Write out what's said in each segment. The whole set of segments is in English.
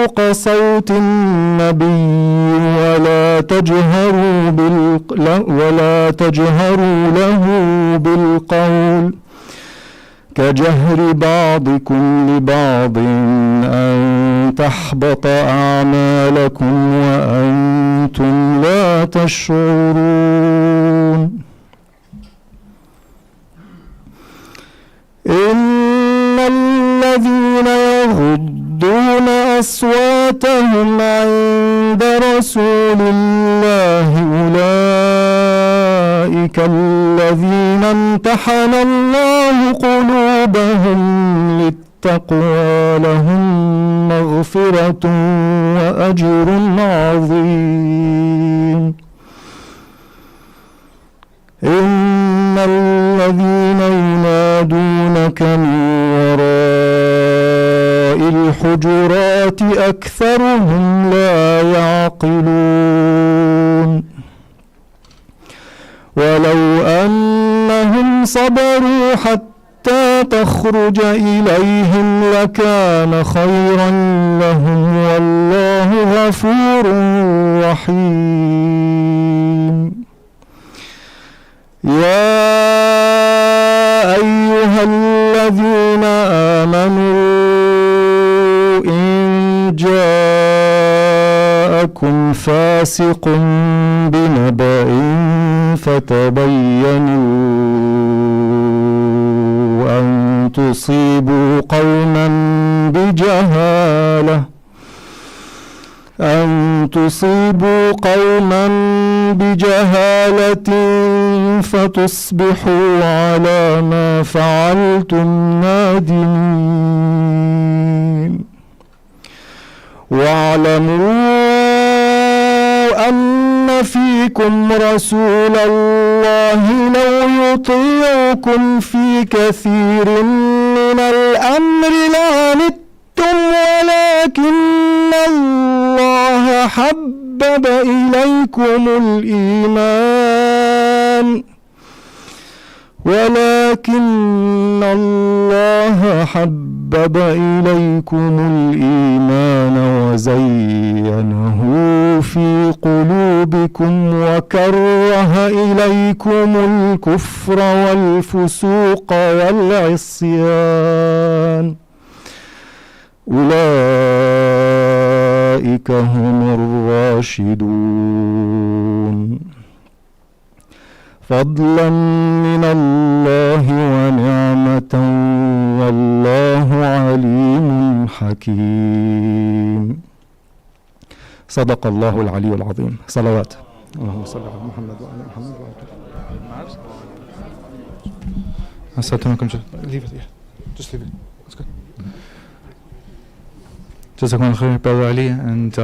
فوق صوت النبي ولا تجهروا له بالقول كجهر بعضكم لبعض أن تحبط أعمالكم وأنتم لا تشعرون إن الذين يغضون أصواتهم عند رسول الله أولئك الذين امتحن الله قلوبهم للتقوى لهم مغفرة وأجر عظيم إن الذين ينادونك من وراء الحجرات أكثرهم لا يعقلون ولو أنهم صبروا حتى تخرج إليهم لكان خيرا لهم والله غفور رحيم يا أيها الذين آمنوا إن جاءكم فاسق بنبأ فتبينوا أن تصيبوا قوما بجهالة فتصبحوا على ما فعلتم نادمين واعلموا أن فيكم رسول الله لو يطيعكم في كثير من الأمر لعنتم ولكن الله حبب إليكم الإيمان وزينه في قلوبكم وكره إليكم الكفر والفسوق والعصيان أولئك هم الراشدون فضلا من الله ونعمة والله عليم حكيم صدق الله العلي العظيم صلوات اللهم صل على محمد وعلى محمد Jazakumullah khair, Brother Ali, and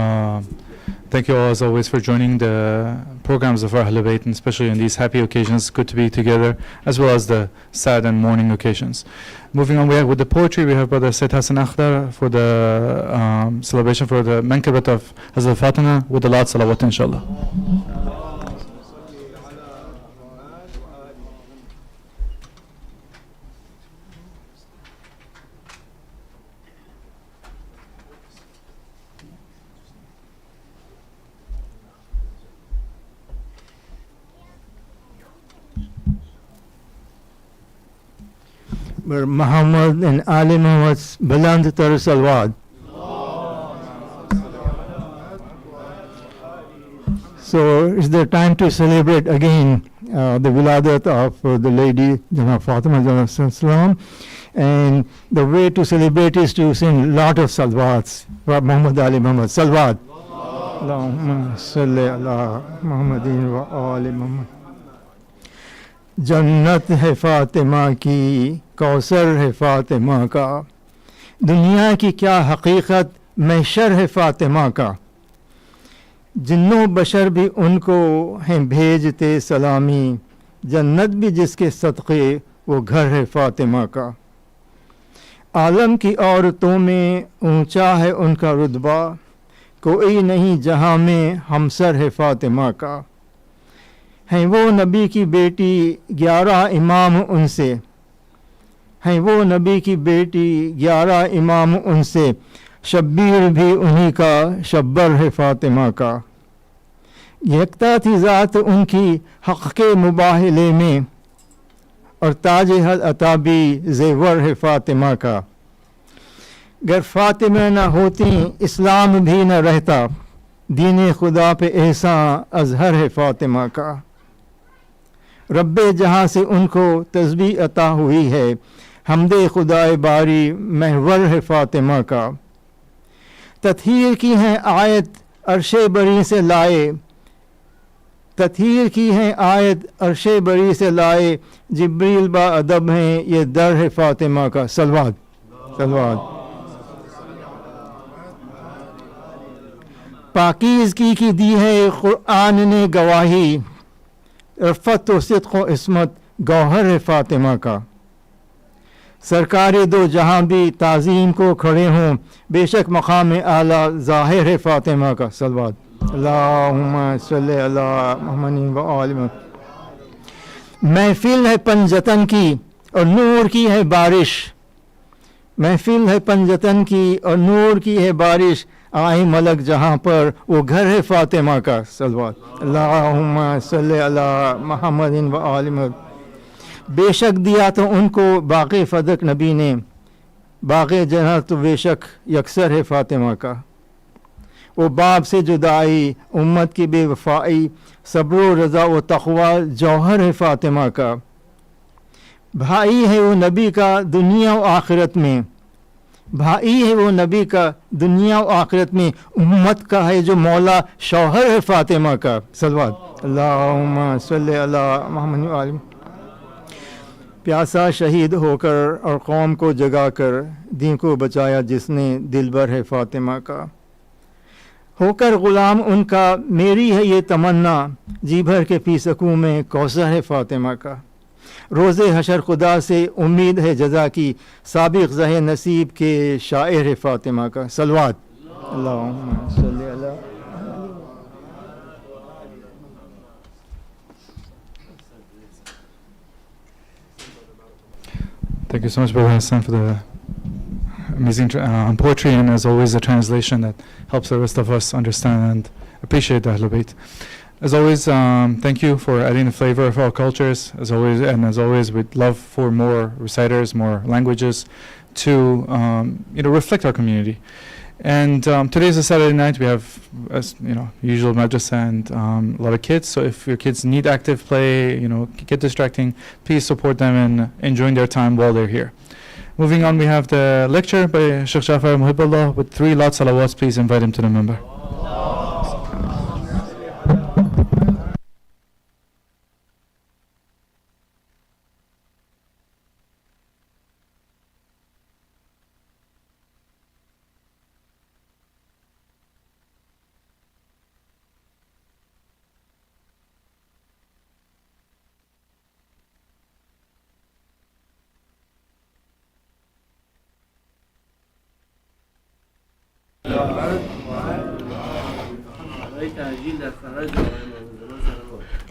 thank you all as always for joining the programs of our Ahlul Bayt, and especially on these happy occasions. Good to be together, as well as the sad and mourning occasions. Moving on, with the poetry, we have Brother Sayyid Hassan Akhdar for the celebration for the Mankabat of Hazrat Fatima with the loud salawat, inshallah. Muhammad and Ali Muhammad's Baland Tar Salwat. So it's the time to celebrate again the wiladat of the lady Fatima Salam, and the way to celebrate is to sing a lot of salwats for Muhammad Ali Muhammad. Salwat. Allahumma salli ala Muhammadin wa ali Muhammad. जन्नत है फ़ातिमा की कौसर है फ़ातिमा का दुनिया की क्या हकीकत महशर है फ़ातिमा का जिन्नो बशर भी उनको हैं भेजते सलामी जन्नत भी जिसके सदक़े वो घर है फ़ातिमा का आलम की औरतों में ऊंचा है उनका रुतबा कोई नहीं जहां में हमसर है फ़ातिमा का हैं वो नबी की बेटी 11 इमाम उनसे हैं वो नबी की बेटी 11 इमाम उनसे شبیر بھی انہی کا، شبر ہے فاطمہ کا. یکتا تھی ذات ان کی حق کے مباہلے میں، اور تاج حد عطا بھی زیور ہے فاطمہ کا. گر فاطمہ نہ ہوتی اسلام بھی نہ رہتا، دین خدا پہ احسان اظہر ہے فاطمہ کا. رب جہاں سے ان کو تسبیح عطا ہوئی ہے، حمد خدائے باری محور ہے فاطمہ کا. تطہیر کی ہیں آیت عرش بری سے لائے، تطہیر کی ہیں آیت عرش بری سے لائے، جبریل با ادب ہیں یہ در ہے فاطمہ کا. صلوات صلوات. پاکیزگی کی دی ہے قرآن نے گواہی، عفت و صدق و عصمت گوہر ہے فاطمہ کا. سرکار دو جہاں بھی تعظیم کو کھڑے ہوں، بے شک مقام اعلیٰ ظاہر ہے فاطمہ کا. صلوات. اللہم صلی علی محمد و آل محمد. محفل ہے پنجتن کی اور نور کی ہے بارش، محفل ہے پنجتن کی اور نور کی ہے بارش، آئیں ملک جہاں پر وہ گھر ہے فاطمہ کا. صلوات. اللہم صلی علی محمد و آل محمد. بے شک دیا تو ان کو باغ فدق نبی نے، باغ جنت تو بے شک یکسر ہے فاطمہ کا. وہ باپ سے جدائی، امت کی بے وفائی، صبر و رضا و تقوی جوہر ہے فاطمہ کا. بھائی ہے وہ نبی کا دنیا و آخرت میں، بھائی ہے وہ نبی کا دنیا و آخرت میں، امت کا ہے جو مولا شوہر ہے فاطمہ کا. صلوات. اللہم صلی علی محمد و آل محمد. پیاسا شہید ہو کر اور قوم کو جگا کر دین کو بچایا جس نے، دلبر ہے فاطمہ کا. ہو کر غلام ان کا میری ہے یہ تمنا، جی بھر کے پی سکوں میں کوثر ہے فاطمہ کا. روز حشر خدا سے امید ہے جزا کی، سابق زہ نصیب کے شاعر ہے فاطمہ کا. صلوات. اللہم صلی علی. Thank you so much, Brother Hassan, for the amazing poetry, and as always, the translation that helps the rest of us understand and appreciate the Ahlul Bayt. As always, thank you for adding the flavor of our cultures. As always, we'd love for more reciters, more languages to reflect our community. And today is a Saturday night. We have, as usual madrasa and a lot of kids. So if your kids need active play, get distracting, please support them in enjoying their time while they're here. Moving on, we have the lecture by Sheikh Jafar Muhibullah with 3 lot salawats. Please invite him to the member.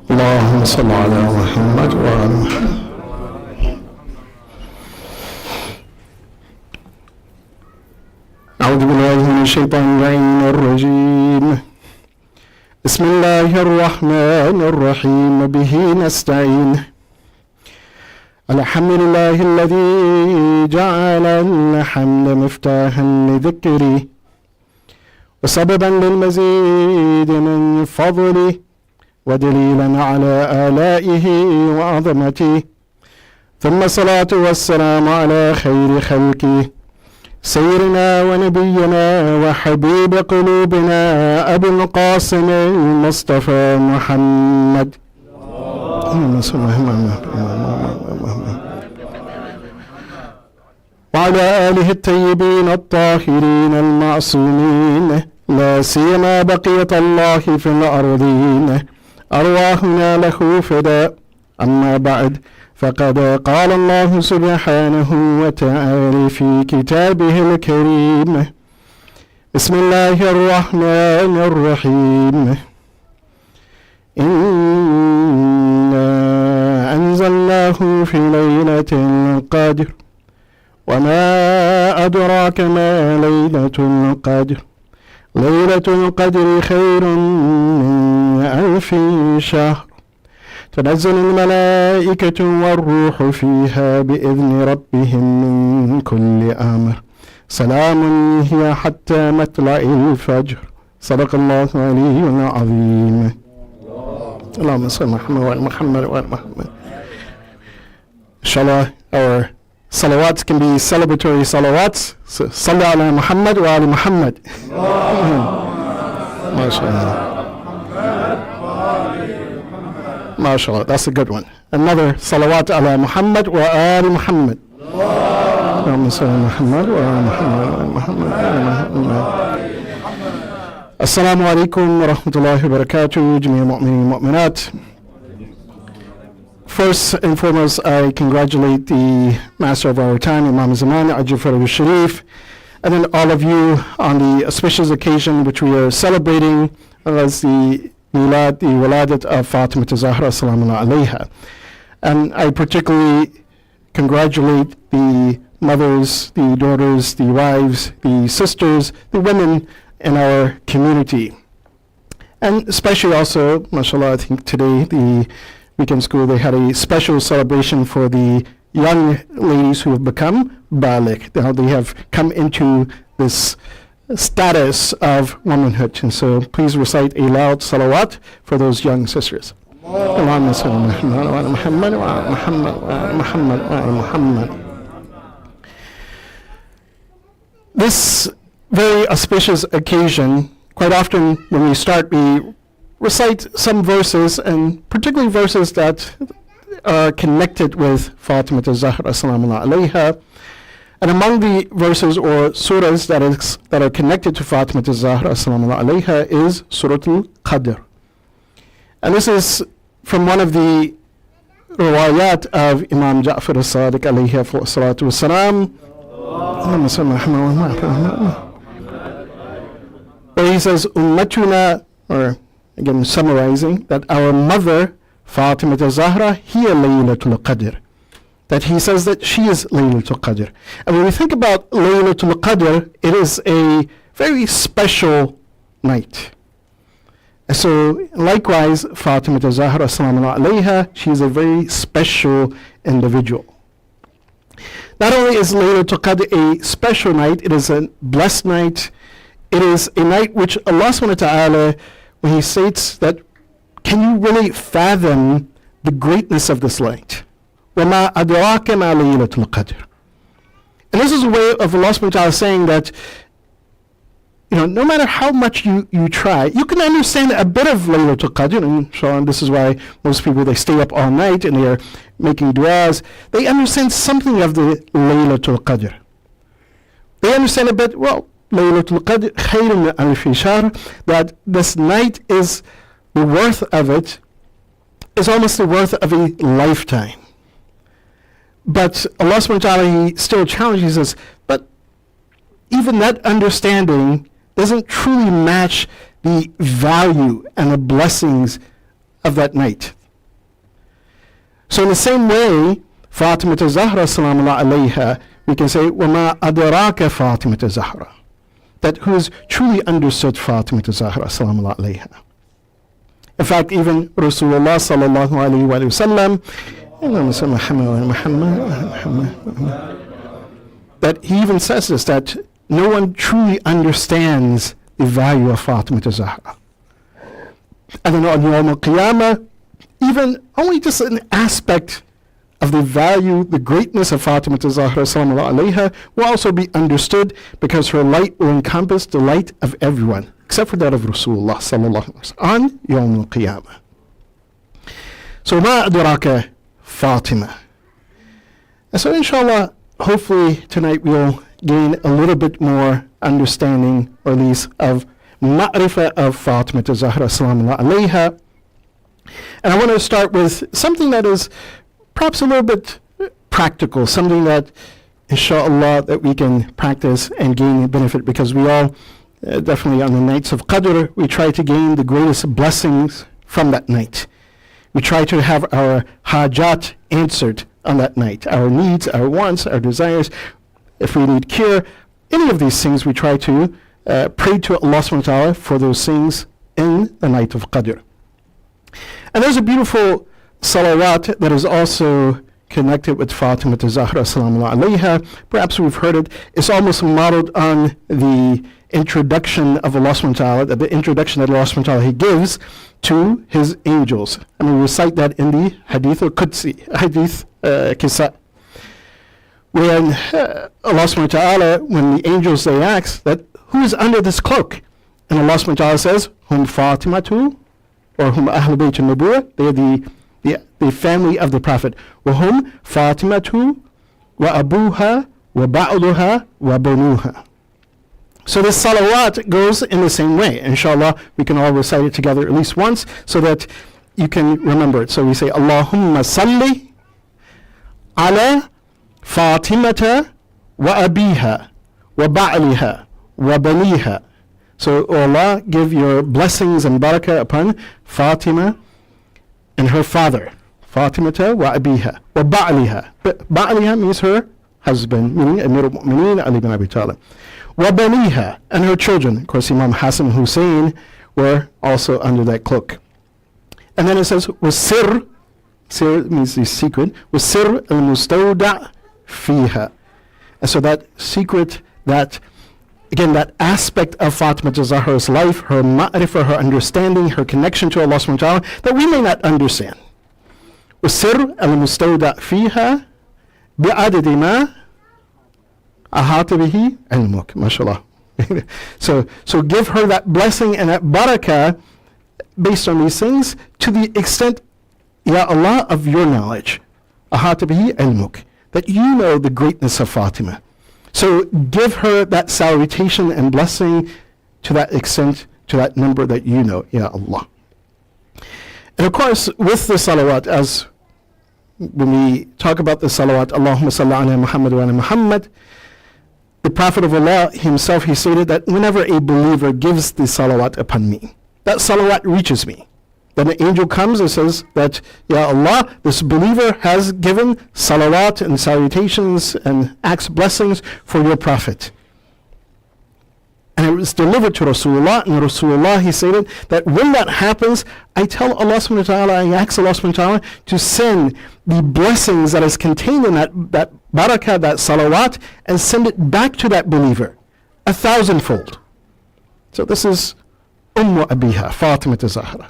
اللهم صل على محمد وعلى محمد. أعوذ بالله من الشيطان اللعين الرجيم. بسم الله الرحمن الرحيم. به نستعين. الحمد لله الذي جعل الحمد مفتاحا لذكره وسببا للمزيد من فضله ودليلا على آلائه وعظمته. ثم الصلاة والسلام على خير خلقه سيدنا ونبينا وحبيب قلوبنا أبي القاسم المصطفى محمد. وعلى آله الطيبين الطاهرين المعصومين، لا سيما بقية الله في الأرضين، أرواحنا له فداء. أما بعد، فقد قال الله سبحانه وتعالى في كتابه الكريم: بسم الله الرحمن الرحيم. إنا أنزلناه في ليلة القدر وما أدراك ما ليلة القدر ليلة القدر خير من 1000 شهر تنزل الملائكة والروح فيها بإذن ربهم من كل أمر سلام هي حتى مطلع الفجر صدق الله العلي العظيم اللهم صل على محمد وعلى محمد وعلى محمد. Inshallah, our salawats can be celebratory salawats. Salli ala Muhammad wa ala Muhammad. MashaAllah. MashaAllah, that's a good one. Another salawat ala Muhammad wa ala Muhammad. Allahumma salli ala Muhammad wa ala Muhammad wa ala Muhammad wa ala Muhammad. Assalamu alaikum wa rahmatullahi wa barakatuh, Jamia Mu'minin Mu'minat. First and foremost, I congratulate the master of our time, Imam Zaman, Jafar al-Sharif, and then all of you on the auspicious occasion which we are celebrating as the Waladat of Fatima Zahra, salamu alayha. And I particularly congratulate the mothers, the daughters, the wives, the sisters, the women in our community. And especially also, mashallah, I think today, the weekend school, they had a special celebration for the young ladies who have become baligh. Now they have come into this status of womanhood. And so please recite a loud salawat for those young sisters. Allahumma salli ala Muhammad wa ala Muhammad wa ala Muhammad wa ala Muhammad. This very auspicious occasion, quite often when we start, we recite some verses, and particularly verses that are connected with Fatima Zahra, salamu alayha. And among the verses or surahs that are connected to Fatima Zahra, salamu alayha, is Surah Al-Qadr. And this is from one of the riwayat of Imam Jafar al-Sadiq alayhi salatu wassalam, where he says, Ummatuna, or again summarizing, that our mother, Fatima Zahra, hiya Laylatul Qadr. That he says that she is Laylatul Qadr. And when we think about Laylatul Qadr, it is a very special night. And so likewise, Fatima Zahra, salamu alayha, she is a very special individual. Not only is Laylatul Qadr a special night, it is a blessed night. It is a night which Allah subhanahu wa ta'ala, when he states that, can you really fathom the greatness of this light? وَمَا أَدْرَاكَ مَا لَيْلَةُ الْقَدْرِ. And this is a way of Allah subhanahu wa ta'ala saying that, no matter how much you try, you can understand a bit of Laylatul Qadr. And this is why most people, they stay up all night and they are making du'as. They understand something of the Laylatul Qadr. They understand a bit, Laylatul Qadr khayrun min 1000 shahr, that this night is, the worth of it is almost the worth of a lifetime. But Allah subhanahu wa ta'ala, he still challenges us, but even that understanding doesn't truly match the value and the blessings of that night. So in the same way, Fatima Zahra, salamu alayha, we can say, وَمَا أَدْرَاكَ Fatima Zahra. That who has truly understood Fatima Zahra, salamu alayha. In fact, even Rasulullah sallallahu alayhi wa sallam, that he even says this, that no one truly understands the value of Fatima Zahra. And then on Yawm al-Qiyamah, even only just an aspect of the value, the greatness of Fatima Zahra, salamu alayha, will also be understood, because her light will encompass the light of everyone, except for that of Rasulullah sallallahu alayhi wa sallam, on Yawm al-Qiyamah. So, ma adraka Fatima. And so inshallah, hopefully tonight we'll gain a little bit more understanding, or at least of ma'rifah of Fatima Zahra, salamu alayha. And I want to start with something that is perhaps a little bit practical, something that, inshallah, that we can practice and gain benefit, because we all, definitely on the nights of Qadr, we try to gain the greatest blessings from that night. We try to have our hajat answered on that night, our needs, our wants, our desires. if we need cure, any of these things, we try to pray to Allah subhanahu wa ta'ala for those things in the night of Qadr. And there's a beautiful salawat that is also connected with Fatima Zahra salamu alayha. Perhaps we've heard it. It's almost modeled on the introduction of Allah subhanahu wa ta'ala, the introduction that Allah subhanahu wa ta'ala He gives to His angels. And we recite that in the Hadith al-Qudsi, Hadith Kisa. When Allah subhanahu wa ta'ala, when the angels, they ask that, who is under this cloak? And Allah subhanahu wa ta'ala says, Hum Fatimatu, or Hum Ahl Bayt al-Nubuwah, they are the family of the Prophet. وَهُمْ فَاطِمَةُ وَأَبُوهَا وَبَعْضُهَا وَبَنُوهَا. So this salawat goes in the same way. Inshallah, we can all recite it together at least once so that you can remember it. So we say, Allahumma salli ala Fatimata wa abiha wa ba'liha wa baniha. So, O Allah, give your blessings and barakah upon Fatima and her father. Fatimata wa abiha wa ba'liha. Ba'liha means her husband, meaning Amir al-Mu'mineen Ali bin Abi Talib. Wa baniha, and her children. Of course, Imam Hassan and Hussein were also under that cloak. And then it says, was sir means the secret, was sir al-mustawda' fiha. And so that secret, that again, that aspect of Fatima Zahra's life, her ma'rifah, her understanding, her connection to Allah subhanahu wa ta'ala, that we may not understand. وَالسِّرْ الْمُسْتَوْدَعْ فِيهَا بِعَدَدِ مَا أَحَاطَ بِهِ عِلْمُكَ. MashaAllah. So give her that blessing and that barakah based on these things to the extent, Ya Allah, of your knowledge. أَحَاطَ بِهِ عِلْمُكَ. That you know the greatness of Fatima. So give her that salutation and blessing to that extent, to that number that you know, Ya Allah. And of course, with the salawat, as when we talk about the salawat, Allahumma salli ala Muhammad wa ala Muhammad, the Prophet of Allah himself, he stated that whenever a believer gives the salawat upon me, that salawat reaches me. Then the angel comes and says that, Ya Allah, this believer has given salawat and salutations and acts blessings for your Prophet. And it was delivered to Rasulullah, and Rasulullah, he stated that when that happens, I tell Allah subhanahu wa ta'ala, I ask Allah subhanahu wa ta'ala to send the blessings that is contained in that barakah, that salawat, and send it back to that believer, 1,000-fold. So this is Abiha, Fatima Zahra.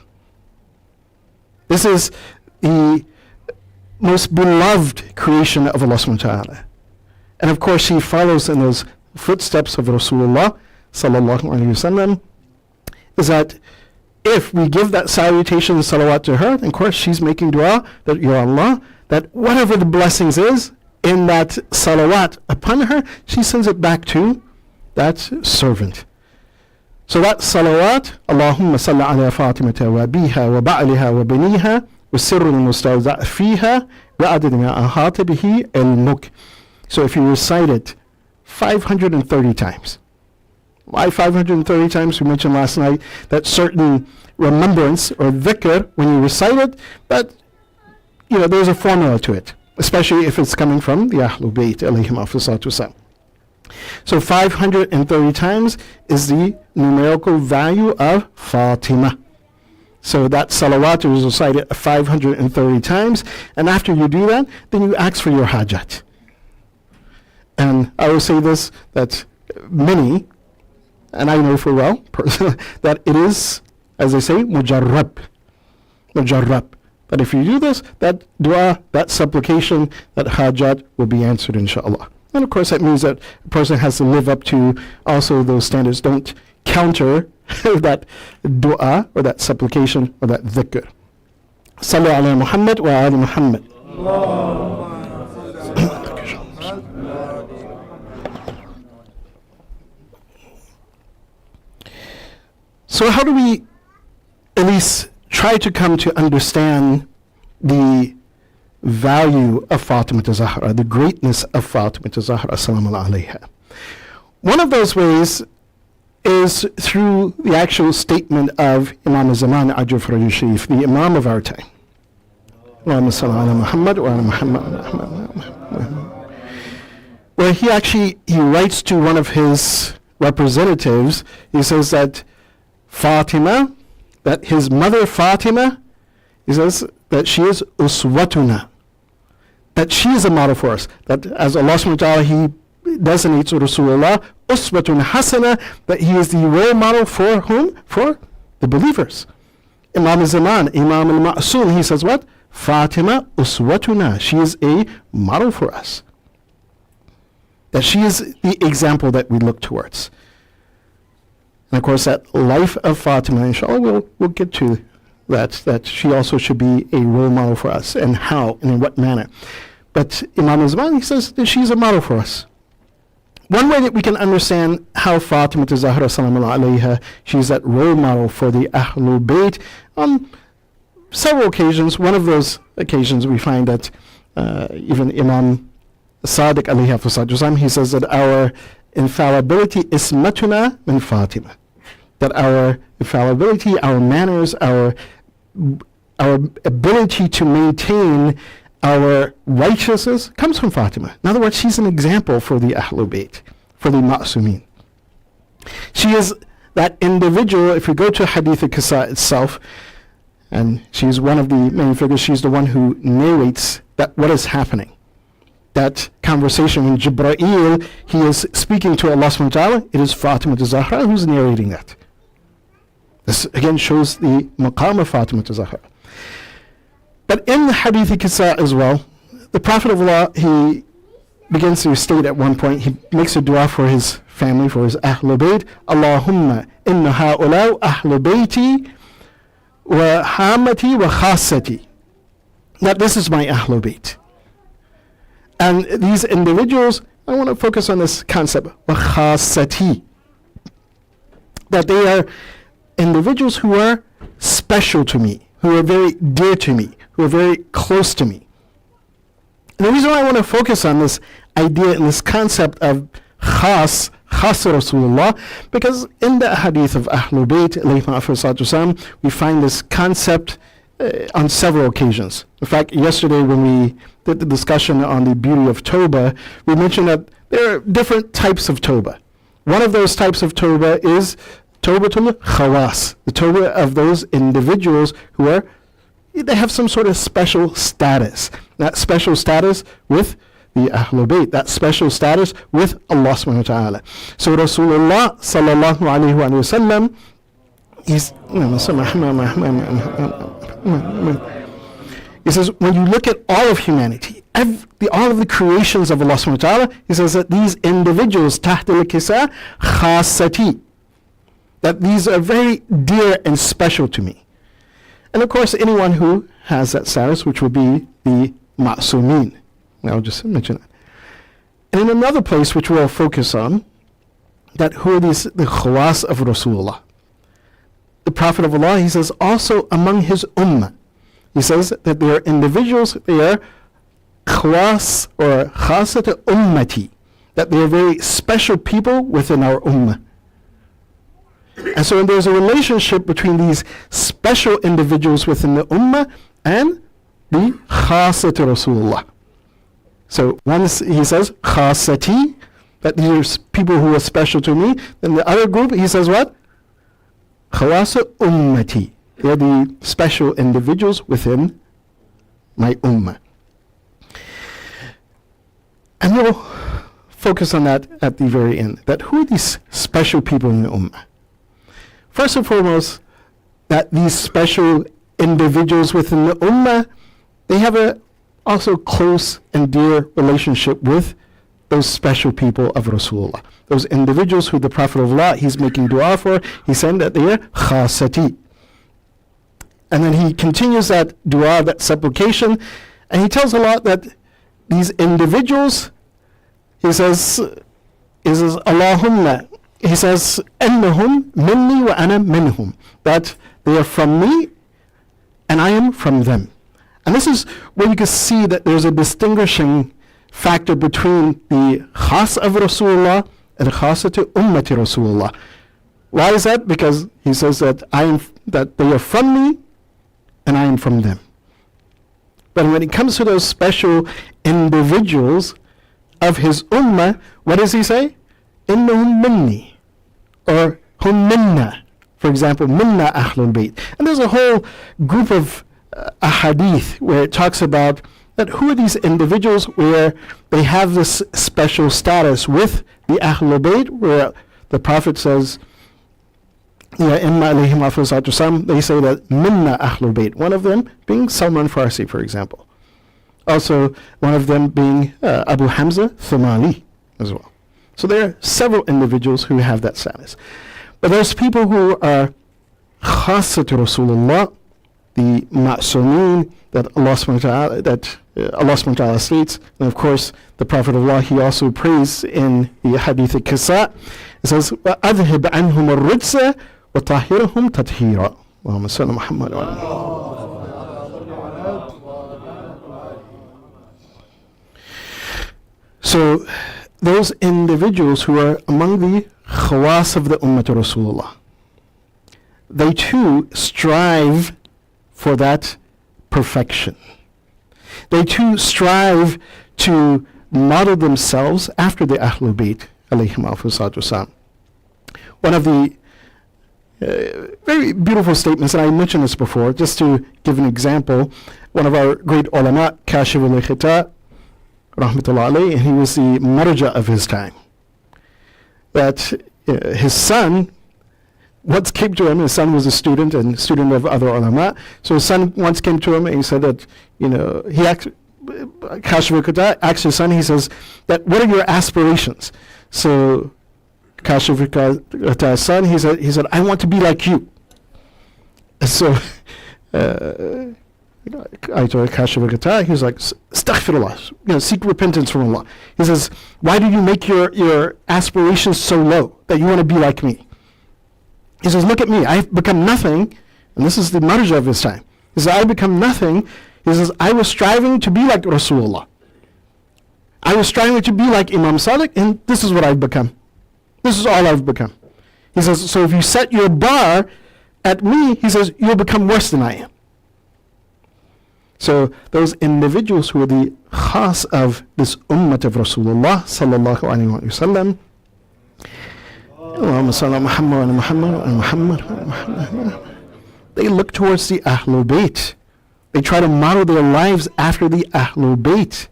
This is the most beloved creation of Allah subhanahu wa ta'ala. And of course, she follows in those footsteps of Rasulullah sallallahu alayhi wasallam, is that if we give that salutation and salawat to her, then of course she's making dua that, Ya Allah, that whatever the blessings is in that salawat upon her, she sends it back to that servant. So that salawat, Allahumma salli ala Fatimata wa biha wa ba'liha wa baniha wa sirrul mustawda' fiha wa adad ma ahata bihi ilmuk. So if you recite it 530 times. Why 530 times? We mentioned last night that certain remembrance or dhikr, when you recite it, that, there's a formula to it, especially if it's coming from the Ahlul Bayt alayhim afsalatu wasalam. So 530 times is the numerical value of Fatima. So that salawat is recited 530 times, and after you do that, then you ask for your hajat. And I will say this, that many, and I know for well, that it is, as they say, mujarrab. That if you do this, that dua, that supplication, that hajat will be answered, inshallah. And of course, that means that a person has to live up to also those standards. Don't counter that dua or that supplication or that dhikr. Sallu ala Muhammad wa ala Muhammad. So how do we at least try to come to understand the value of Fatima Zahra, the greatness of Fatima Zahra, salamu alayha? One of those ways is through the actual statement of Imam al-Zaman Jafar al-Sharif, the Imam of our time. Allahumma salli ala Muhammad wa ala Muhammad. where he writes to one of his representatives. He says that Fatima, that his mother Fatima, he says that she is uswatuna, that she is a model for us, that as Allah subhanahu wa ta'ala, he designates Rasulullah uswatun hasana, that he is the role model for whom? For the believers. Imam al-Zaman, Imam al-Ma'soom, he says what? Fatima uswatuna, she is a model for us. That she is the example that we look towards. And of course, that life of Fatima, inshallah, we'll get to that she also should be a role model for us, and how and in what manner. But Imam al-Zaman, he says that she's a model for us. One way that we can understand how Fatima Zahra sallallahu alayha, she's that role model for the Ahlul Bayt on several occasions. One of those occasions we find that even Imam Sadiq alayhi afsad, he says that our infallibility is matuna min Fatima. That our infallibility, our manners, our ability to maintain our righteousness comes from Fatima. In other words, she's an example for the Ahlul Bayt, for the Ma'sumin. She is that individual. If we go to Hadith al-Qisa itself, and she's one of the main figures, she's the one who narrates that what is happening. That conversation when Jibreel, he is speaking to Allah subhanahu wa ta'ala, it is Fatima Zahra who's narrating that. This again shows the maqam of Fatima Zahra. But in the Hadith al-Qisa as well, the Prophet of Allah, he begins to state at one point, he makes a dua for his family, for his Ahlul Bayt. Allahumma inna ha'ula Ahlul Bayti wa hamati wa khasati. That this is my Ahlul Bayt. And these individuals, I want to focus on this concept, wa khasati. That they are individuals who are special to me, who are very dear to me, who are very close to me. And the reason why I want to focus on this idea and this concept of khas Rasulullah, because in the hadith of Ahlul Bayt, we find this concept on several occasions. In fact, yesterday when we did the discussion on the beauty of Tawbah, we mentioned that there are different types of Tawbah. One of those types of Tawbah is Tawbatul Khawas, the Tawbah of those individuals who are, they have some sort of special status. That special status with the Ahlul Bayt, that special status with Allah subhanahu wa ta'ala. So Rasulullah sallallahu alayhi wa sallam, he says, when you look at all of humanity, all of the creations of Allah subhanahu wa ta'ala, he says that these individuals, tahta al-kisa khasati, that these are very dear and special to me. And of course, anyone who has that status, which would be the ma'sumin. I'll just mention that. And in another place, which we'll focus on, that who are these, the khawas of Rasulullah. The Prophet of Allah, he says, also among his ummah, he says that they are individuals, they are khawas or khasat ummati, that they are very special people within our ummah. And so there's a relationship between these special individuals within the ummah and the khasat Rasulullah. So once he says khasati, that these are people who are special to me, then the other group, he says what? Khawasa ummati. They are the special individuals within my ummah. And we'll focus on that at the very end. That who are these special people in the ummah? First and foremost, that these special individuals within the ummah, they have a also close and dear relationship with those special people of Rasulullah. Those individuals who the Prophet of Allah, he's making dua for, he's saying that they are khasati. And then he continues that dua, that supplication, and he tells Allah that these individuals, he says Allahumma, he says, annahum minni wa ana minhum, that they are from me and I am from them. And this is where you can see that there's a distinguishing factor between the khas of Rasulullah and the khasatu ummati Rasulullah. Why is that? Because he says that that they are from me and I am from them. But when it comes to those special individuals, of his ummah, what does he say? Innahum minni, or hum minna. For example, minna ahlul bayt. And there's a whole group of ahadith where it talks about that who are these individuals where they have this special status with the ahlul bayt, where the Prophet says, imma alayhim afdalus salam, they say that minna ahlul bayt, one of them being Salman Farsi, for example. Also, one of them being Abu Hamza Thumali as well. So there are several individuals who have that status. But there's people who are khassa to Rasulullah, the ma'sumin that Allah subhanahu wa ta'ala states. And of course, the Prophet of Allah, he also prays in the Hadith al-Kisa. It says, وَأَذْهِبْ عَنْهُمُ الرِّجْسَ وَطَهِّرْهُمْ تَطْهِيرًا. اللهم صل على محمد وعلى آله. So, those individuals who are among the khawas of the Ummah of Rasulullah, they too strive for that perfection. They too strive to model themselves after the Ahlul Bayt, alayhim afdalus wasalam. One of the very beautiful statements, and I mentioned this before, just to give an example, one of our great ulama, Kashif al-Khita, rahmatullah alayhi, and he was the marja of his time, that his son once came to him. His son was a student and student of other ulama. So his son once came to him and he said that, he asked, Kashif al-Khita asked his son, he says, that what are your aspirations? So Kashif al-Khita's son, he said, I want to be like you. So I told Kashif al-Khita, he was like, astaghfirullah, seek repentance from Allah. He says, why do you make your aspirations so low that you want to be like me? He says, look at me, I've become nothing, and this is the marja of his time. He says, I become nothing. He says, I was striving to be like Rasulullah. I was striving to be like Imam Sadiq, and this is what I've become. This is all I've become. He says, so if you set your bar at me, he says, you'll become worse than I am. So those individuals who are the khas of this ummah of Rasulullah sallallahu alayhi wa sallam, Allahumma salli ala Muhammad wa Muhammad wa Muhammad, they look towards the Ahlul Bayt. They try to model their lives after the Ahlul Bayt.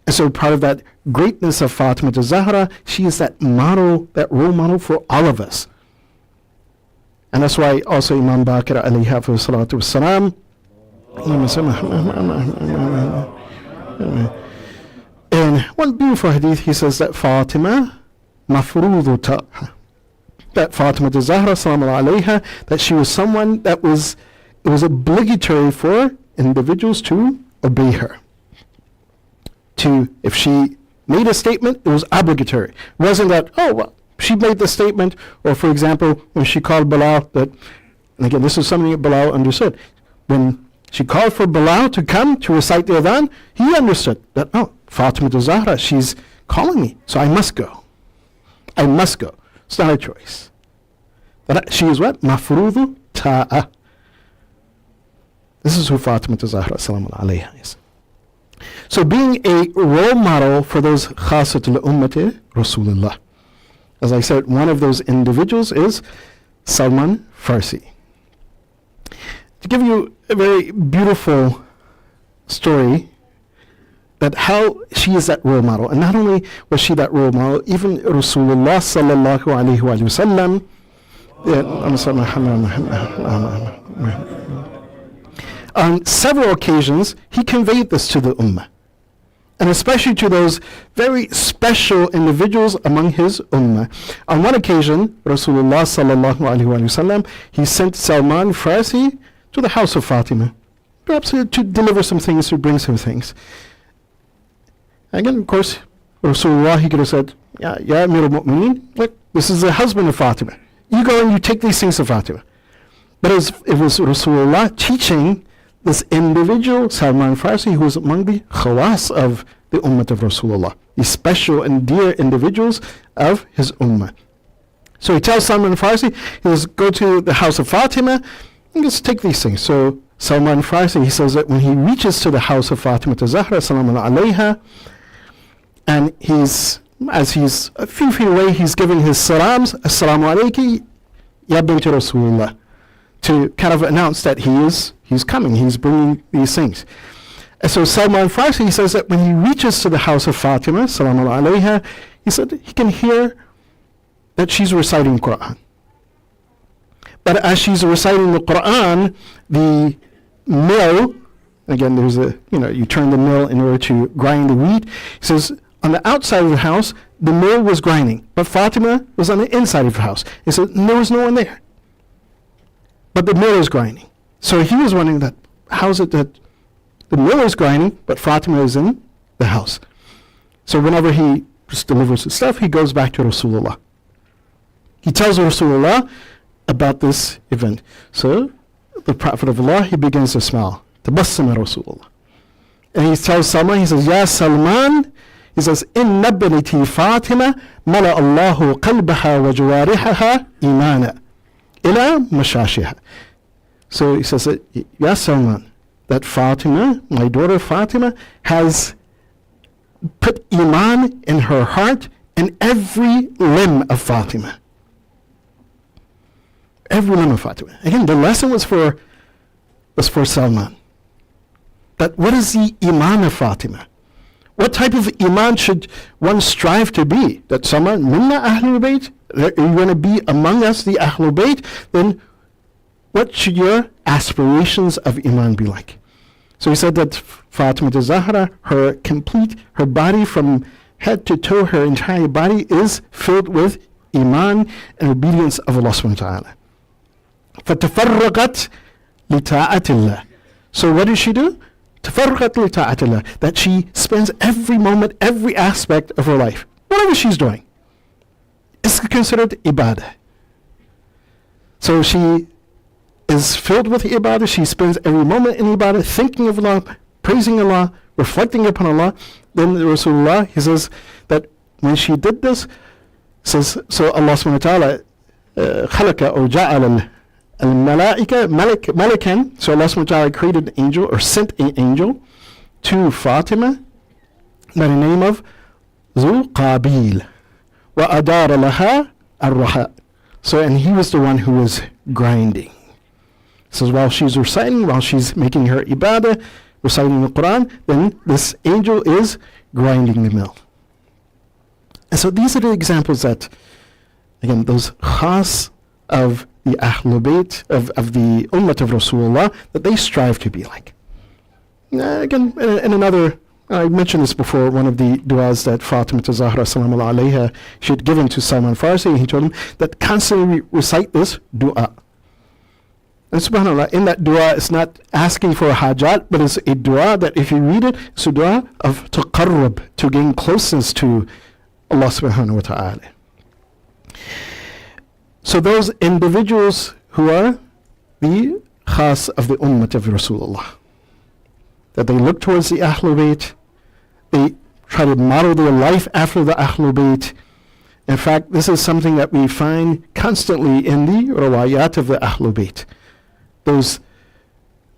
And so part of that greatness of Fatima Zahra, she is that model, that role model for all of us. And that's why also Imam Baqir alayhi salatu wassalam, in one beautiful hadith, he says that Fatima mafrudu ta'ha, that Fatima Zahra sallallahu alayha, that she was someone that it was obligatory for individuals to obey her. If she made a statement, it was obligatory. It wasn't that, she made the statement, or for example, when she called Bilal, and again, this is something that Bilal understood. When she called for Bilal to come to recite the adhan, he understood that, Fatima Zahra, she's calling me, so I must go. I must go. It's not a choice. That she is what? Mafrudu ta'a. This is who Fatima Zahra salamu alayha is. So being a role model for those khasatul ummati Rasulullah. As I said, one of those individuals is Salman Farsi. To give you a very beautiful story that how she is that role model, and not only was she that role model, even Rasulullah sallallahu alayhi wa sallam, on several occasions, he conveyed this to the ummah, and especially to those very special individuals among his ummah. On one occasion, Rasulullah sallallahu alayhi wa sallam, he sent Salman Farsi to the house of Fatima, perhaps to deliver some things, to bring some things. Again, of course, Rasulullah, he could have said, Ya Amir al-Mu'mineen, look, this is the husband of Fatima. You go and you take these things to Fatima. But it was Rasulullah teaching this individual, Salman Farsi, who was among the khawas of the ummah of Rasulullah, the special and dear individuals of his ummah. So he tells Salman Farsi, he says, go to the house of Fatima and just take these things. So Salman Farsi, he says that when he reaches to the house of Fatima Zahra, salamun alayha, and as he's a few feet away, he's giving his salams, assalamu alayki, ya bint Rasulullah, to kind of announce that he's coming, he's bringing these things. And so Salman Farsi, he says that when he reaches to the house of Fatima, salamun alayha, he said he can hear that she's reciting Quran. But as she's reciting the Quran, the mill, again, there's you turn the mill in order to grind the wheat. He says on the outside of the house, the mill was grinding, but Fatima was on the inside of the house. He said there was no one there, but the mill is grinding. So he was wondering that, how is it that the mill is grinding, but Fatima is in the house? So whenever he just delivers his stuff, he goes back to Rasulullah. He tells Rasulullah about this event. So the Prophet of Allah, he begins to smile. Tabassama Rasulullah. And he tells Salman, he says, Ya Salman, he says, Inna binati Fatima mala Allahu qalbaha wa jawarihaha imana ila mashashiha. So he says, Ya Salman, that Fatima, my daughter Fatima, has put iman in her heart and every limb of Fatima. Every limb of Fatima. Again, the lesson was for Salman. That what is the iman of Fatima? What type of iman should one strive to be? That Salman, minna Ahlul Bayt, are you going to be among us, the Ahlul Bayt? Then what should your aspirations of iman be like? So he said that Fatima Zahra, her body from head to toe, her entire body is filled with iman and obedience of Allah subhanahu wa ta'ala. فَتَفَرَّقَتْ لِطَاعَةِ اللَّهِ. So what does she do? تَفَرَّقَتْ لِطَاعَةِ اللَّهِ. That she spends every moment, every aspect of her life, whatever she's doing, is considered ibadah. So she is filled with ibadah. She spends every moment in ibadah, thinking of Allah, praising Allah, reflecting upon Allah. Then Rasulullah, he says that when she did this, says, so Allah subhanahu wa ta'ala خلق أو جعل الملائكة ملكا. So Allah subhanahu wa ta'ala created an angel or sent an angel to Fatima by the name of ذو قابيل وأدار لها الرحاء. So, and he was the one who was grinding. So while she's reciting, while she's making her ibadah, reciting the Quran, then this angel is grinding the mill. And so these are the examples that, again, those khas of the Ahlul Bayt, of the Ummah of Rasulullah, that they strive to be like. Again, in another, I mentioned this before, one of the du'as that Fatima Zahra salam alayha, she had given to Salman Farsi, he told him that constantly recite this du'a. And subhanAllah, in that dua, it's not asking for a hajat, but it's a dua that if you read it, it's a dua of taqarrub, to gain closeness to Allah subhanahu wa ta'ala. So those individuals who are the khas of the ummah of Rasulullah, that they look towards the Ahlul Bayt, they try to model their life after the Ahlul Bayt. In fact, this is something that we find constantly in the riwayat of the Ahlul Bayt. Those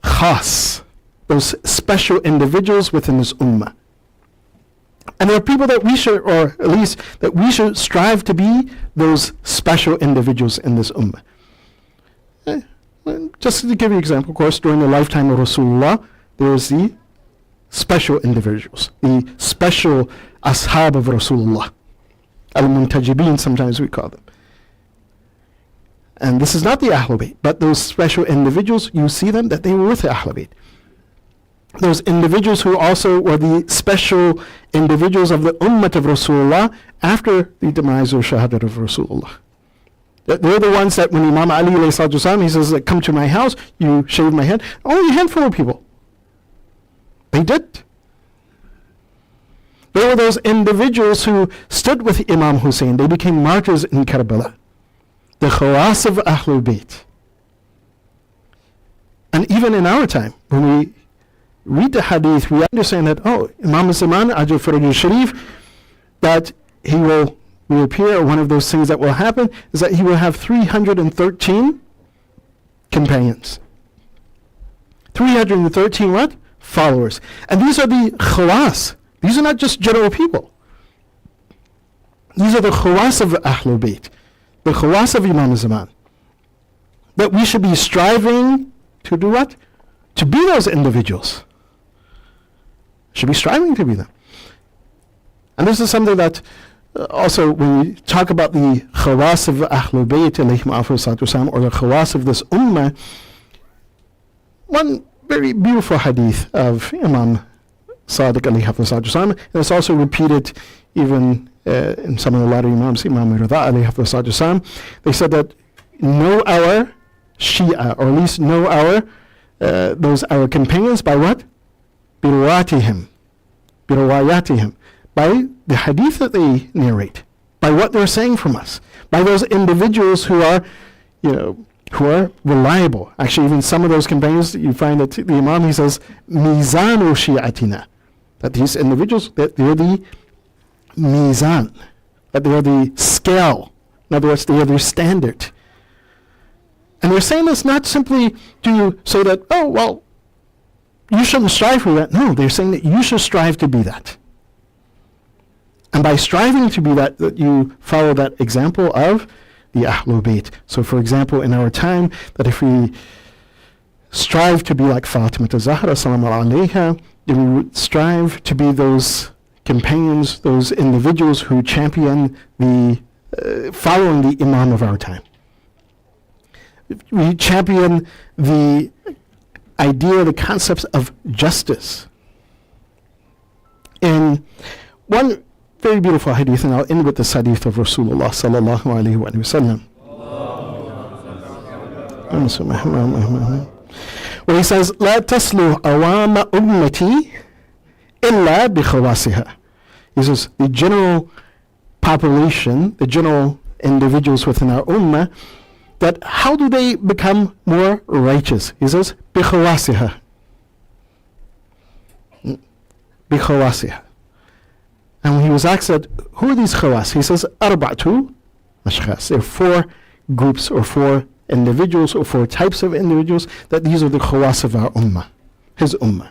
khas, those special individuals within this ummah. And there are people that we should, or at least that we should strive to be those special individuals in this ummah. Just to give you an example, of course, during the lifetime of Rasulullah, there is the special individuals, the special ashab of Rasulullah. Al-Muntajibeen, sometimes we call them. And this is not the Ahlul Bayt, but those special individuals, you see them, that they were with the Ahlul Bayt. Those individuals who also were the special individuals of the Ummah of Rasulullah after the demise or shahadat of Rasulullah. They're the ones that when Imam Ali he says, come to my house, you shave my head. Only a handful of people. They did. There were those individuals who stood with Imam Hussein. They became martyrs in Karbala. The khawas of Ahlul Bayt. And even in our time, when we read the hadith, we understand that, Imam Zaman, Ajal Faraj Sharif, that he will appear, one of those things that will happen is that he will have 313 companions. 313 what? Followers. And these are the khawas. These are not just general people. These are the khawas of Ahlul Bayt, the khawas of Imam Zaman. That we should be striving to do what? To be those individuals. Should be striving to be them. And this is something that also when we talk about the khawas of Ahlul Bayt alayhim afdalus salatu wassalam, or the khawas of this ummah, one very beautiful hadith of Imam Sadiq alayhi afdalus salatu wassalam, and it's also repeated even in some of the latter Imams, Imam Rida alayhi afdalus salatu wassalam, they said that know our Shia, or at least know our our companions by what? Biruwatihim, by the hadith that they narrate, by what they're saying from us, by those individuals who are, who are reliable. Actually, even some of those companions, you find that the Imam, he says, Mizanu Shi'atina, that these individuals, that they're the Mizan, that they're the scale. In other words, they are their standard. And they're saying this not simply to say that, oh, well, you shouldn't strive for that. No, they're saying that you should strive to be that. And by striving to be that, that you follow that example of the Ahlul Bayt. So, for example, in our time, that if we strive to be like Fatima Zahra, salam alayha, then we would strive to be those companions, those individuals who champion the following the Imam of our time. We champion the idea, the concepts of justice. In one very beautiful hadith, and I'll end with this hadith of Rasulullah sallallahu alayhi wa sallam, where he says, لا تسلو أوام أمتي إلا بخواسها. He says, the general population, the general individuals within our ummah, that how do they become more righteous? He says, بخواسها. بخواسها. And when he was asked that, who are these khawas? He says, أربعة أشخاص. There are 4 groups or 4 individuals or 4 types of individuals, that these are the khawas of our ummah, his ummah.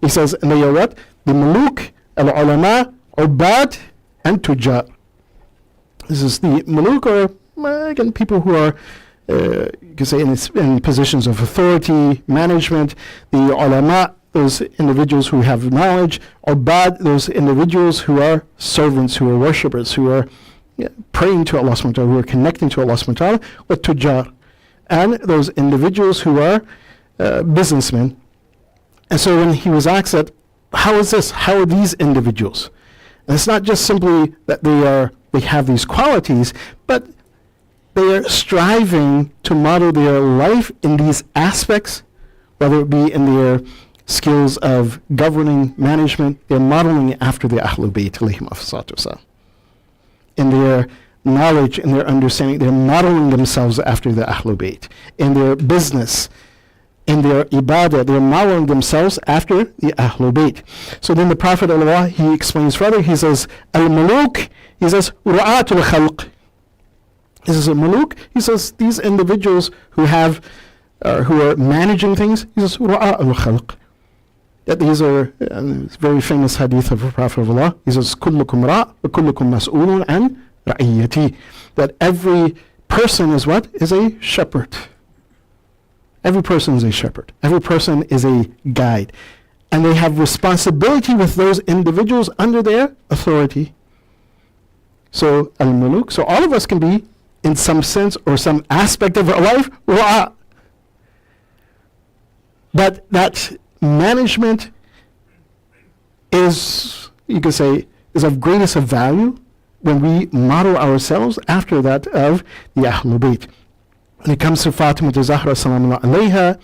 He says, and they are what? The muluk, al-ulama, ubad, and tujar. This is the muluk, or again, people who are, you can say, in positions of authority, management. The ulama, those individuals who have knowledge. Ubad, those individuals who are servants, who are worshippers, who are praying to Allah subhanahu wa ta'ala, who are connecting to Allah subhanahu wa ta'ala. Wa tujar, and those individuals who are businessmen. And so when he was asked that, how is this? How are these individuals? And it's not just simply that they have these qualities, but they are striving to model their life in these aspects, whether it be in their skills of governing, management. They're modeling it after the Ahlul Bayt alayhim afdalus salatu wassalam. In their knowledge, in their understanding, they're modeling themselves after the Ahlul Bayt. In their business, in their ibadah, they're modeling themselves after the Ahlul Bayt. So then the Prophet of Allah, he explains further, he says, Al-Muluk, he says, Ru'atul Khalq. He says, Muluk, he says, these individuals who have, who are managing things, he says, Ru'atul Khalq. That these are, it's a very famous hadith of the Prophet of Allah, he says, Kullukum ra' wa kullukum mas'ulun an ra'iyati. That every person is what? Is a shepherd. Every person is a shepherd. Every person is a guide. And they have responsibility with those individuals under their authority. So, al-muluk, so all of us can be, in some sense or some aspect of our life, ru'a. But that management is, you could say, is of greatest of value when we model ourselves after that of the Ahlul Bayt. When it comes to Fatima Zahra, salam alayha,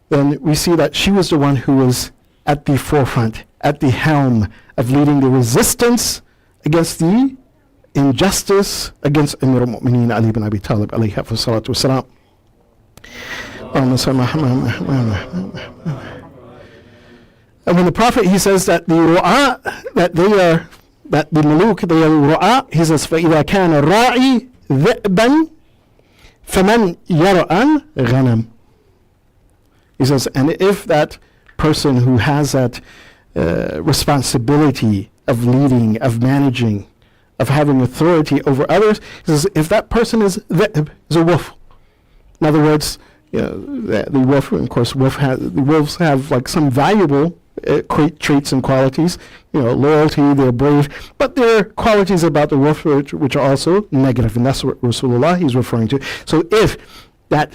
then we see that she was the one who was at the forefront, at the helm of leading the resistance against the injustice against Amir al-Mu'mineen Ali ibn Abi Talib alayhi salatu wasalam. And when the Prophet, he says that the ru'a, that they are, that the muluk, they are ru'a, he says, فَإِذَا كَانَ الرَّاعِي ذِئْبًا فَمَنْ يَرْعَى الْغَنَمِ. He says, and if that person who has that responsibility of leading, of managing, of having authority over others, he says, if that person is a wolf. In other words, the wolf, of course, the wolves have like some valuable traits and qualities, loyalty, they're brave, but there are qualities about the wolf which are also negative, and that's what Rasulullah is referring to. So if that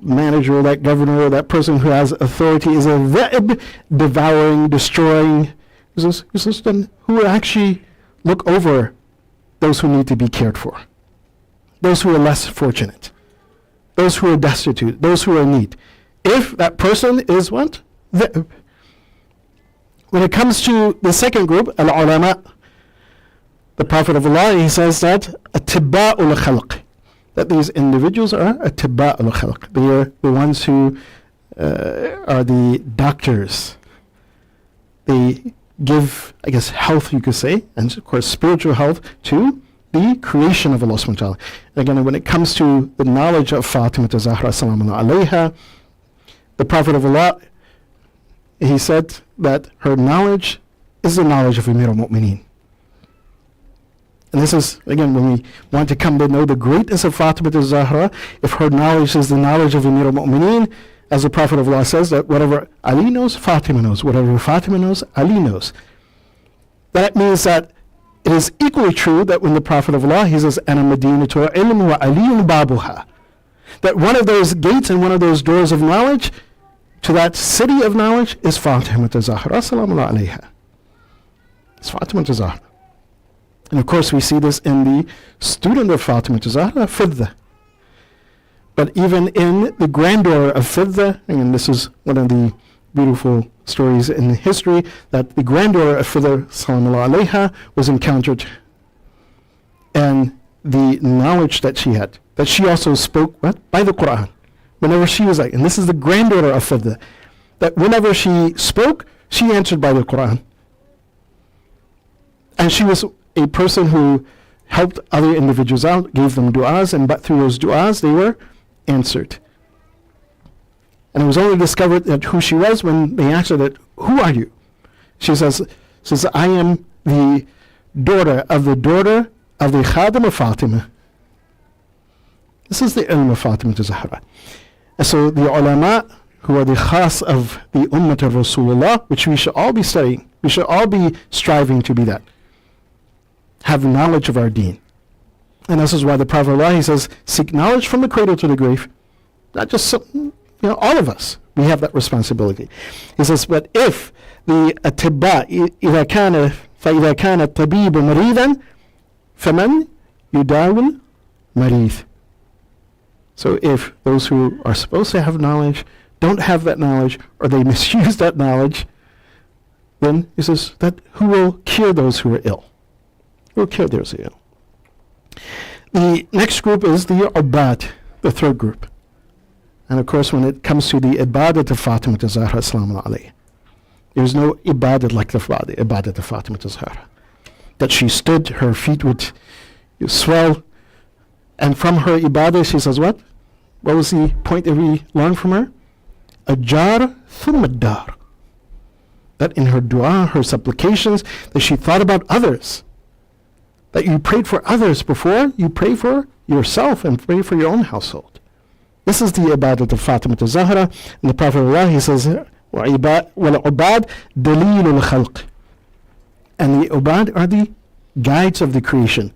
manager, that governor, that person who has authority is a dhi'b, devouring, destroying, then who will actually look over those who need to be cared for, those who are less fortunate, those who are destitute, those who are in need. If that person is what? Dhi'b. When it comes to the second group, al-ulama, the Prophet of Allah, he says that atibba'ul khalq, that these individuals are atibba'ul khalq. They are the ones who are the doctors. They give, I guess, health, you could say, and of course spiritual health to the creation of Allah subhanahu wa ta'ala. Again, when it comes to the knowledge of Fatima Zahra salamu alayha, the Prophet of Allah, he said that her knowledge is the knowledge of Amir al-Mu'mineen. And this is, again, when we want to come to know the greatness of Fatima Zahra, if her knowledge is the knowledge of Amir al-Mu'mineen, as the Prophet of Allah says, that whatever Ali knows, Fatima knows. Whatever Fatima knows, Ali knows. That means that it is equally true that when the Prophet of Allah, he says, Ana Madinatul Ilm wa Aliyun Babuha, that one of those gates and one of those doors of knowledge to that city of knowledge is Fatima Zahra salamu alayha. It's Fatima Zahra. And of course we see this in the student of Fatima Zahra, Fidda. But even in the grandeur of Fidda, and this is one of the beautiful stories in history, that the grandeur of Fidda salamu alayha was encountered. And the knowledge that she had, that she also spoke by the Quran. Whenever she was and this is the granddaughter of Fidda, that whenever she spoke, she answered by the Quran. And she was a person who helped other individuals out, gave them du'as, and but through those du'as they were answered. And it was only discovered that who she was when they asked her that, who are you? She says, I am the daughter of the Khadim of Fatima. This is the ilm of Fatima Zahra. And so the ulama, who are the khas of the ummah of Rasulullah, which we should all be studying, we should all be striving to be that, have knowledge of our deen. And this is why the Prophet of Allah, he says, seek knowledge from the cradle to the grave. Not just all of us, we have that responsibility. He says, but if the atibba, إذا كان الطبيب مريضا فمن يداوي المريض. So if those who are supposed to have knowledge don't have that knowledge, or they misuse that knowledge, then he says that who will cure those who are ill? Who will cure those who are ill? The next group is the Ubad, the third group. And of course, when it comes to the ibadat of Fatima Zahra salamu alayhi, there's no ibadat like the ibadat of Fatima Zahra. That she stood, her feet would swell, and from her ibadah she says what? What was the point that we learned from her? Ajar thumma dar. That in her dua, her supplications, that she thought about others. That you prayed for others before you pray for yourself and pray for your own household. This is the ibadat of Fatima Zahra. And the Prophet of Allah, he says, وَالْعُبَادِ دَلِيلُ الْخَلْقِ. And the ubad are the guides of the creation.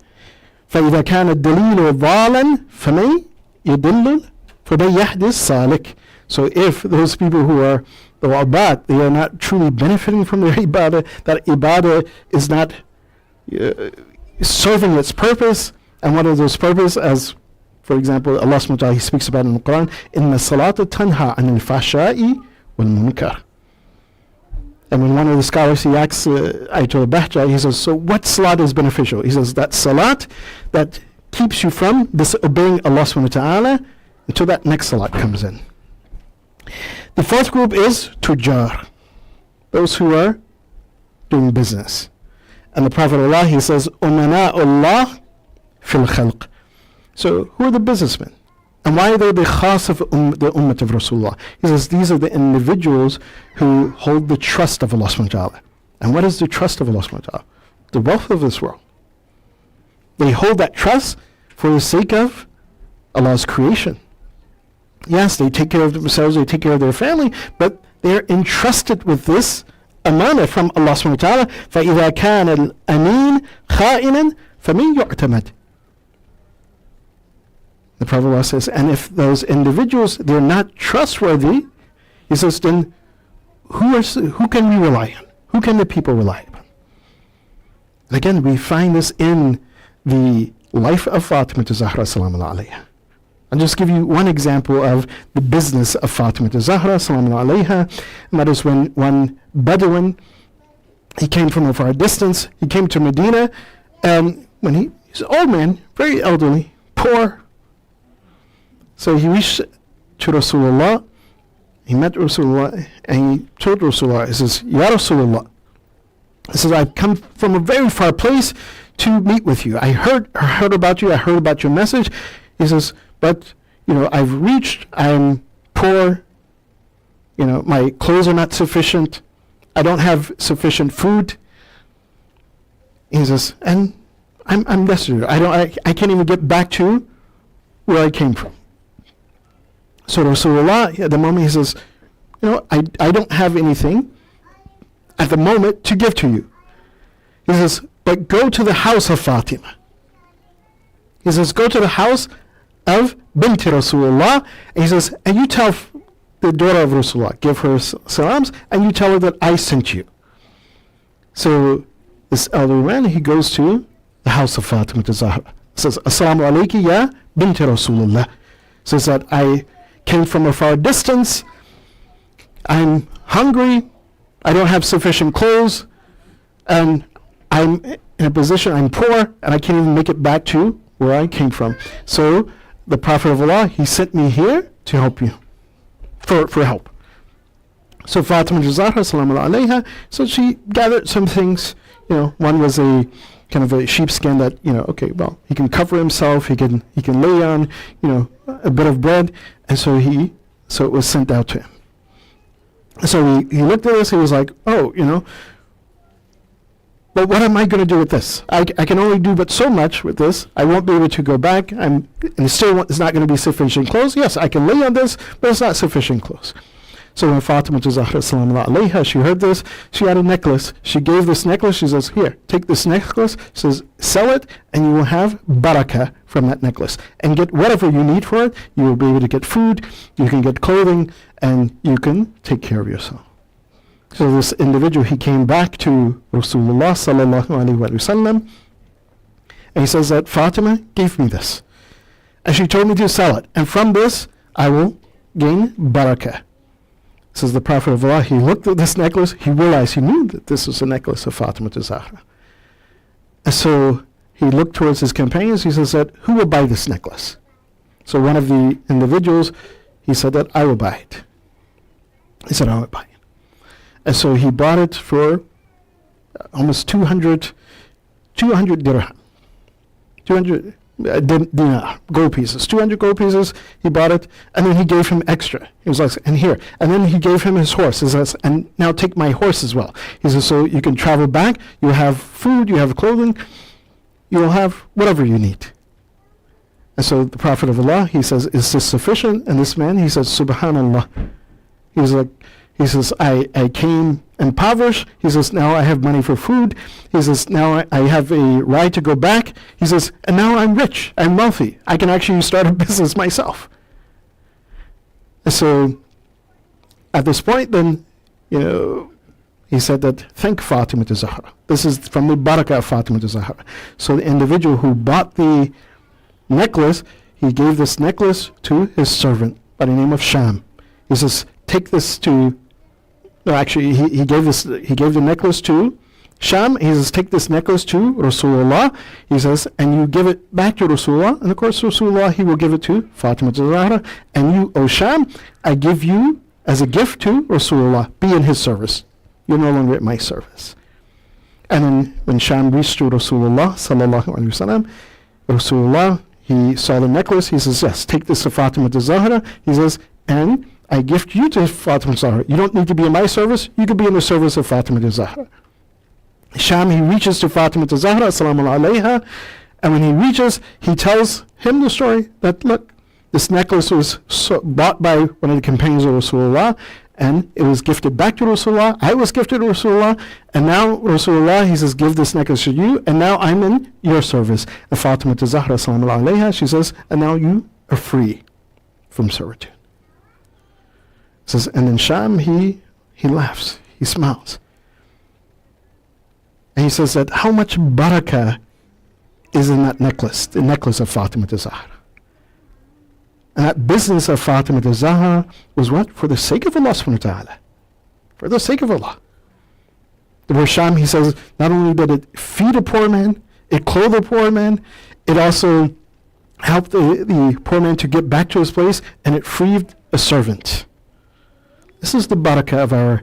فإذا كان الدليل ضالا فمن يدل فمن يهدي السالك. So if those people who are the ubad, they are not truly benefiting from their ibadah, that ibadah is not serving its purpose, and one of those purposes, as for example Allah subhanahu wa ta'ala, he speaks about in the Quran, إِنَّ الصَّلَاةَ تَنْهَى عَنِ الْفَحْشَاءِ وَالْمُنكَرِ. And when one of the scholars, he asks Ayatul Bahja, he says, so what salat is beneficial? He says, that salat that keeps you from disobeying Allah subhanahu wa ta'ala until that next salat comes in. The fourth group is Tujjar, those who are doing business. And the Prophet of Allah, he says, Umana'ullah fil khalq. So who are the businessmen? And why are they the khas of the ummah of Rasulullah? He says these are the individuals who hold the trust of Allah subhanahu wa ta'ala. And what is the trust of Allah subhanahu wa ta'ala? The wealth of this world. They hold that trust for the sake of Allah's creation. Yes, they take care of themselves, they take care of their family, but they're entrusted with this amana from Allah subhanahu wa ta'ala. فَإِذَا كَانَ الْأَمِينَ خَائِنًا فَمِنْ يُعْتَمَدْ. The Prophet ﷺ says, and if those individuals, they're not trustworthy, he says, then who can we rely on? Who can the people rely upon? And again, we find this in the life of Fatima Zahra salamu alayha. I'll just give you one example of the business of Fatima Zahra salamu alayha, and that is when one Bedouin, he came from a far distance, he came to Medina, and when he's an old man, very elderly, poor. So he reached to Rasulullah, he met Rasulullah, and he told Rasulullah, he says, Ya Rasulullah, he says, I've come from a very far place to meet with you. I heard about you, I heard about your message. He says, but, I've reached, I'm poor, my clothes are not sufficient, I don't have sufficient food. He says, and I'm destitute. I can't even get back to where I came from. So Rasulullah, at the moment, he says, I don't have anything at the moment to give to you. He says, but go to the house of Fatima. He says, go to the house of Binti Rasulullah. And he says, and you tell the daughter of Rasulullah, give her salams, and you tell her that I sent you. So this elderly man, he goes to the house of Fatima Zahra. Says, Assalamu alayki ya Binti Rasulullah. Says that I came from a far distance, I'm hungry, I don't have sufficient clothes, and I'm in a position, I'm poor, and I can't even make it back to where I came from. So the Prophet of Allah, he sent me here to help you, for help. So Fatima Zahra, salamu alayha, so she gathered some things, one was a kind of a sheepskin that, he can cover himself, he can lay on, a bit of bread, and so it was sent out to him. So he looked at this, he was like, but what am I going to do with this? I can only do but so much with this. I won't be able to go back, and still it's not going to be sufficient clothes. Yes, I can lay on this, but it's not sufficient clothes. So when Fatima Zahra salamu alayha, she heard this, she had a necklace. She gave this necklace, she says, here, take this necklace, she says, sell it, and you will have barakah from that necklace. And get whatever you need for it. You will be able to get food, you can get clothing, and you can take care of yourself. So this individual, he came back to Rasulullah sallallahu alayhi wa sallam, and he says that Fatima gave me this. And she told me to sell it. And from this, I will gain barakah. Says the Prophet of Allah, he looked at this necklace, he realized, he knew that this was a necklace of Fatima Zahra. And so he looked towards his companions, he says that, who will buy this necklace? So one of the individuals, he said that, I will buy it. He said, I will buy it. And so he bought it for almost 200 dirham. 200 dinar, gold pieces, 200 gold pieces, he bought it, and then he gave him extra. He was like, and here. And then he gave him his horse. He says, and now take my horse as well. He says, so you can travel back, you have food, you have clothing, you'll have whatever you need. And so the Prophet of Allah, he says, is this sufficient? And this man, he says, Subhanallah. He says, I came impoverished. He says, now I have money for food. He says, now I have a ride to go back. He says, and now I'm rich, I'm wealthy. I can actually start a business myself. And so at this point then, he said that, thank Fatima Zahra. This is from the barakah of Fatima Zahra. So the individual who bought the necklace, he gave this necklace to his servant by the name of Sham. He says, take this to, no, actually, he gave the necklace to Sham. He says, take this necklace to Rasulullah. He says, and you give it back to Rasulullah. And of course, Rasulullah, he will give it to Fatima Zahra. And you, O Sham, I give you as a gift to Rasulullah. Be in his service. You're no longer at my service. And then when Sham reached to Rasulullah sallallahu alaihi wasallam, Rasulullah, he saw the necklace. He says, yes, take this to Fatima Zahra. He says, and I gift you to Fatima Zahra. You don't need to be in my service. You could be in the service of Fatima Zahra. Sham, he reaches to Fatima Zahra, assalamu alayha, and when he reaches, he tells him the story that, look, this necklace was bought by one of the companions of Rasulullah, and it was gifted back to Rasulullah. I was gifted to Rasulullah, and now Rasulullah, he says, give this necklace to you, and now I'm in your service. And Fatima Zahra, assalamu alayha, she says, and now you are free from servitude. Says, and then Sham, he laughs, he smiles. And he says that how much barakah is in that necklace, the necklace of Fatima Zahra. And that business of Fatima Zahra was what? For the sake of Allah subhanahu wa ta'ala. For the sake of Allah. The word Sham, he says, not only did it feed a poor man, it clothed a poor man, it also helped the poor man to get back to his place, and it freed a servant. This is the barakah of our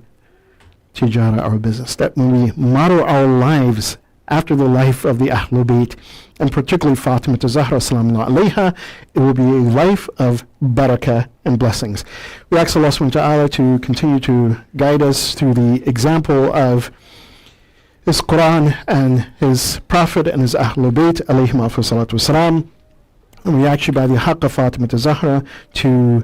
tijara, our business, that when we model our lives after the life of the Ahlul Bayt, and particularly Fatima Zahra, assalamu alayha, it will be a life of barakah and blessings. We ask Allah subhanahu wa ta'ala to continue to guide us through the example of His Quran and His Prophet and His Ahlul Bayt, alayhim afdal salatu wasalam. And we ask you by the haqq of Fatima Zahra to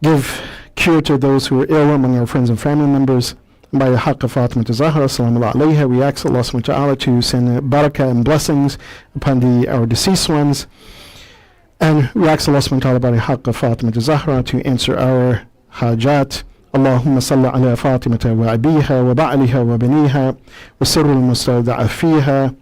give cure to those who are ill among our friends and family members. And by the haqq of Fatima Zahra, assalamu alayha, we ask Allah subhanahu wa ta'ala to send barakah and blessings upon our deceased ones. And we ask Allah subhanahu wa ta'ala by the haqq of Fatima Zahra to answer our hajat. اللهم صل على فاطمة وأبيها وبعلها وبنيها والسر المستودع فيها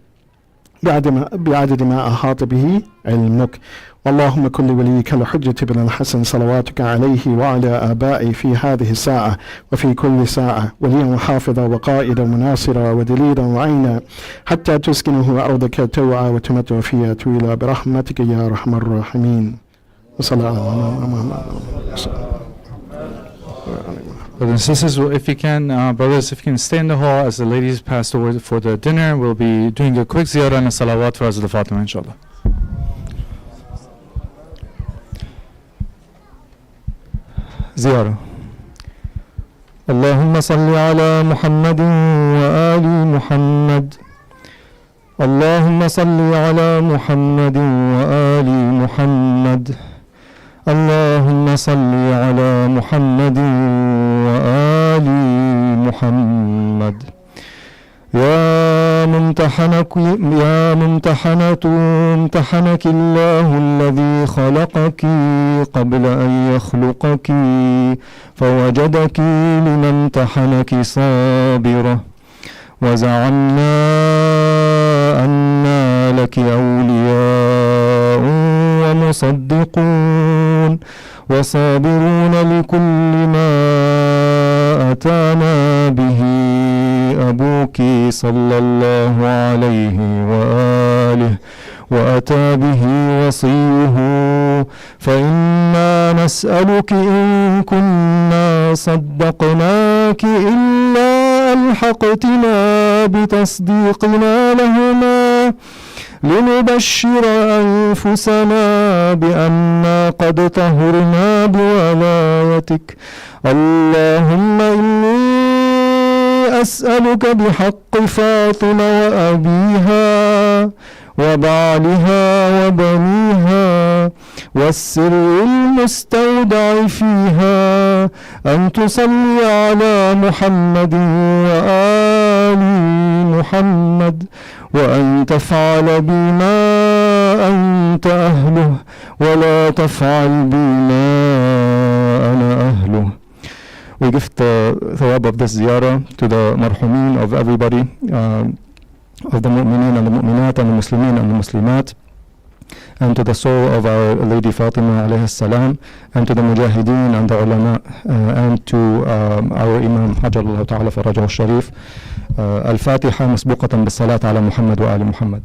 بعدد ما أحاط به علمك. اللهم كل وليك الحجة بن الحسن صلواتك عليه وعلى آبائه في هذه الساعة وفي كل ساعة وليا وحافظا وقائدا وناصرا ودليلا وعينا حتى تسكنه أرضك توعا وتمتع فيها طويلا برحمتك يا أرحم الراحمين. وصلى الله على محمد. Brothers and sisters, if you can, stay in the hall as the ladies pass over for the dinner. We'll be doing a quick ziyarah and a salawat for Hazrat Fatima, inshallah. زيارة. اللهم صل على محمد وآل محمد. اللهم صل على محمد وآل محمد. اللهم صل على محمد وآل محمد. يا ممتحنة امتحنك الله الذي خلقك قبل أن يخلقك فوجدك لمن امتحنك صابرة وزعمنا أن لك أولياء ومصدقون وصابرون لكل ما أتانا به أبوك صلى الله عليه وآله وأتى به وصيه فإنا نسألك إن كنا صدقناك إلا ألحقتنا بتصديقنا لهما لنبشر أنفسنا بأننا قد طهرنا بولايتك. اللهم إني أسألك بحق فاطمة وأبيها وبعلها وبنيها والسر المستودع فيها أن تصلي على محمد وآل محمد وأن تفعل بما أنت أهله ولا تفعل بما أنا أهله. We give the thawab of this ziyarah to the marhumin of everybody, of the mu'mineen and the mu'minat and the muslimin and the muslimat, and to the soul of our Lady Fatima alayhi salam, and to the mujahideen and the ulama, and to our Imam Hajjalullah ta'ala farajahu sharif. Al-Fatiha masbuqatan bis-salat ala Muhammad wa ali Muhammad.